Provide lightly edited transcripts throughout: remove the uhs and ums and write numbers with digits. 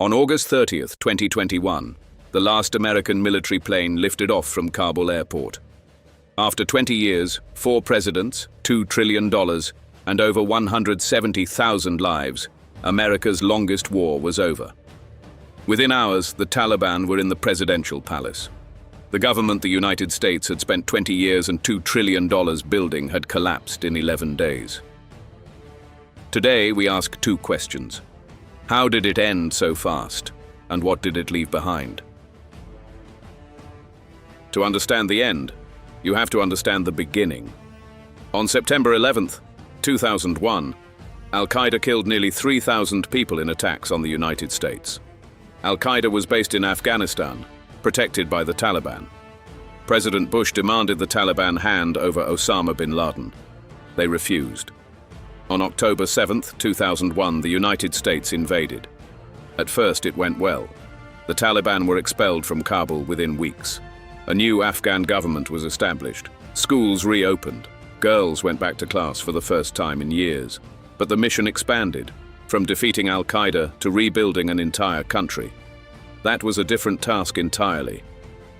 On August 30th, 2021, the last American military plane lifted off from Kabul airport. After 20 years, 4 presidents, $2 trillion, and over 170,000 lives, America's longest war was over. Within hours, the Taliban were in the presidential palace. The government the United States had spent 20 years and $2 trillion building had collapsed in 11 days. Today, we ask 2 questions. How did it end so fast, and what did it leave behind? To understand the end, you have to understand the beginning. On September 11th, 2001, al-Qaeda killed nearly 3,000 people in attacks on the United States. Al-Qaeda was based in Afghanistan, protected by the Taliban. President Bush demanded the Taliban hand over Osama bin Laden. They refused. On October 7, 2001, the United States invaded. At first, it went well. The Taliban were expelled from Kabul within weeks. A new Afghan government was established. Schools reopened. Girls went back to class for the first time in years. But the mission expanded, from defeating al-Qaeda to rebuilding an entire country. That was a different task entirely,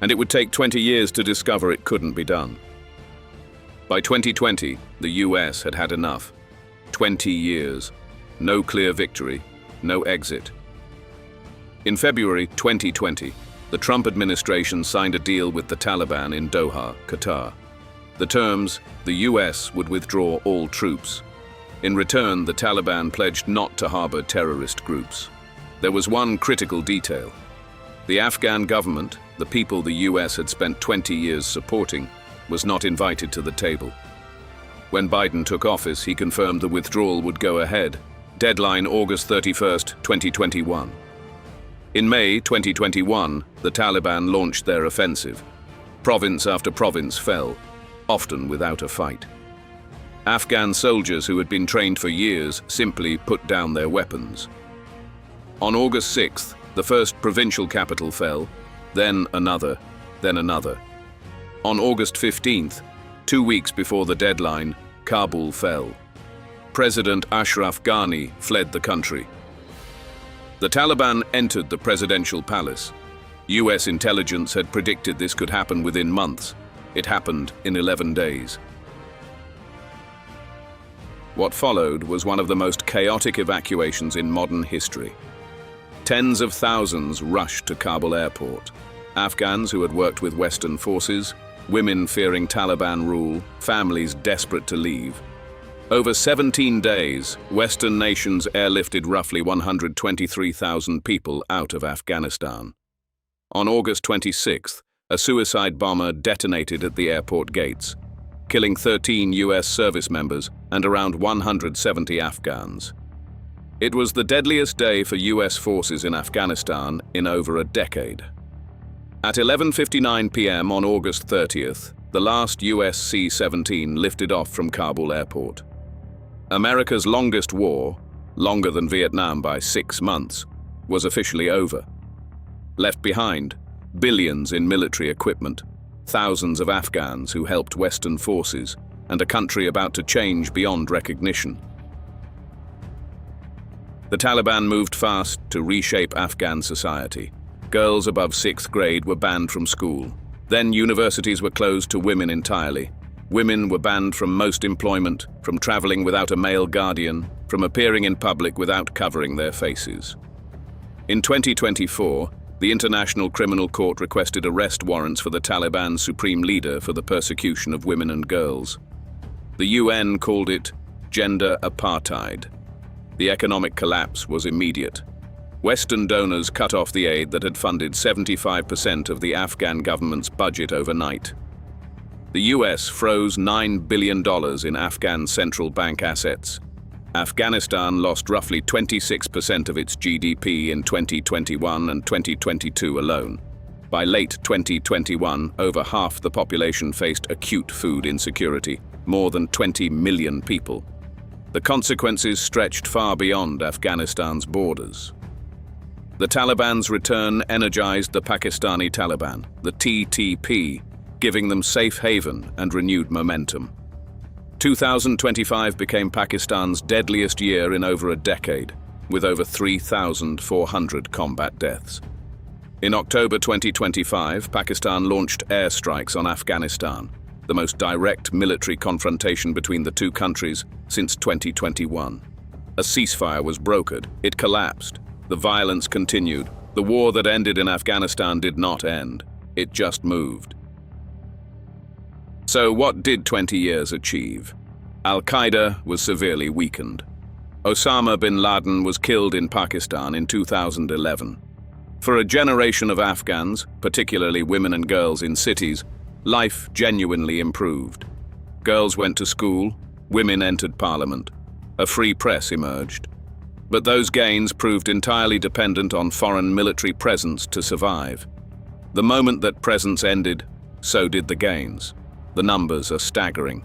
and it would take 20 years to discover it couldn't be done. By 2020, the US had had enough. 20 years. No clear victory, no exit. In February 2020, the Trump administration signed a deal with the Taliban in Doha, Qatar. The terms, the US would withdraw all troops. In return, the Taliban pledged not to harbor terrorist groups. There was one critical detail. The Afghan government, the people the US had spent 20 years supporting, was not invited to the table. When Biden took office, he confirmed the withdrawal would go ahead. Deadline August 31st, 2021. In May 2021, the Taliban launched their offensive. Province after province fell, often without a fight. Afghan soldiers who had been trained for years simply put down their weapons. On August 6th, the first provincial capital fell, then another, then another. On August 15th, 2 weeks before the deadline, Kabul fell. President Ashraf Ghani fled the country. The Taliban entered the presidential palace. US intelligence had predicted this could happen within months. It happened in 11 days. What followed was one of the most chaotic evacuations in modern history. Tens of thousands rushed to Kabul airport. Afghans who had worked with Western forces, women fearing Taliban rule, families desperate to leave. Over 17 days, Western nations airlifted roughly 123,000 people out of Afghanistan. On August 26th, a suicide bomber detonated at the airport gates, killing 13 US service members and around 170 Afghans. It was the deadliest day for US forces in Afghanistan in over a decade. At 11:59 p.m. on August 30th, the last US C-17 lifted off from Kabul airport. America's longest war, longer than Vietnam by 6 months, was officially over. Left behind, billions in military equipment, thousands of Afghans who helped Western forces, and a country about to change beyond recognition. The Taliban moved fast to reshape Afghan society. Girls above 6th grade were banned from school. Then universities were closed to women entirely. Women were banned from most employment, from traveling without a male guardian, from appearing in public without covering their faces. In 2024, the International Criminal Court requested arrest warrants for the Taliban supreme leader for the persecution of women and girls. The UN called it gender apartheid. The economic collapse was immediate. Western donors cut off the aid that had funded 75% of the Afghan government's budget overnight. The US froze $9 billion in Afghan central bank assets. Afghanistan lost roughly 26% of its GDP in 2021 and 2022 alone. By late 2021, over half the population faced acute food insecurity, more than 20 million people. The consequences stretched far beyond Afghanistan's borders. The Taliban's return energized the Pakistani Taliban, the TTP, giving them safe haven and renewed momentum. 2025 became Pakistan's deadliest year in over a decade, with over 3,400 combat deaths. In October 2025, Pakistan launched airstrikes on Afghanistan, the most direct military confrontation between the two countries since 2021. A ceasefire was brokered. It collapsed. The violence continued. The war that ended in Afghanistan did not end. It just moved. So what did 20 years achieve? Al-Qaeda was severely weakened. Osama bin Laden was killed in Pakistan in 2011. For a generation of Afghans, particularly women and girls in cities, life genuinely improved. Girls went to school, women entered parliament, a free press emerged. But those gains proved entirely dependent on foreign military presence to survive. The moment that presence ended, so did the gains. The numbers are staggering.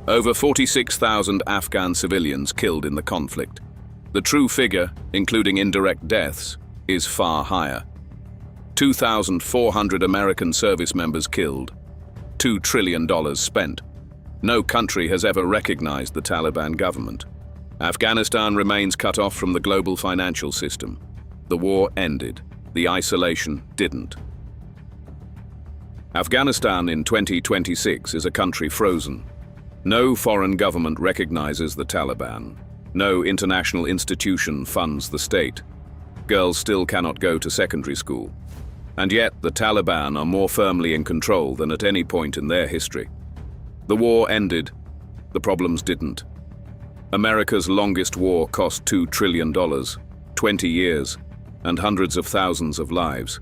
Over 46,000 Afghan civilians killed in the conflict. The true figure, including indirect deaths, is far higher. 2,400 American service members killed. $2 trillion spent. No country has ever recognized the Taliban government. Afghanistan remains cut off from the global financial system. The war ended. The isolation didn't. Afghanistan in 2026 is a country frozen. No foreign government recognizes the Taliban. No international institution funds the state. Girls still cannot go to secondary school. And yet, the Taliban are more firmly in control than at any point in their history. The war ended. The problems didn't. America's longest war cost $2 trillion, 20 years, and hundreds of thousands of lives.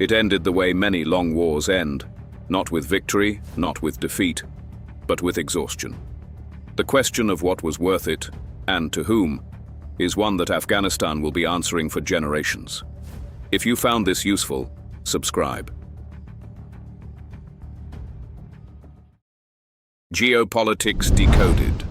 It ended the way many long wars end, not with victory, not with defeat, but with exhaustion. The question of what was worth it, and to whom, is one that Afghanistan will be answering for generations. If you found this useful, subscribe. Geopolitics Decoded.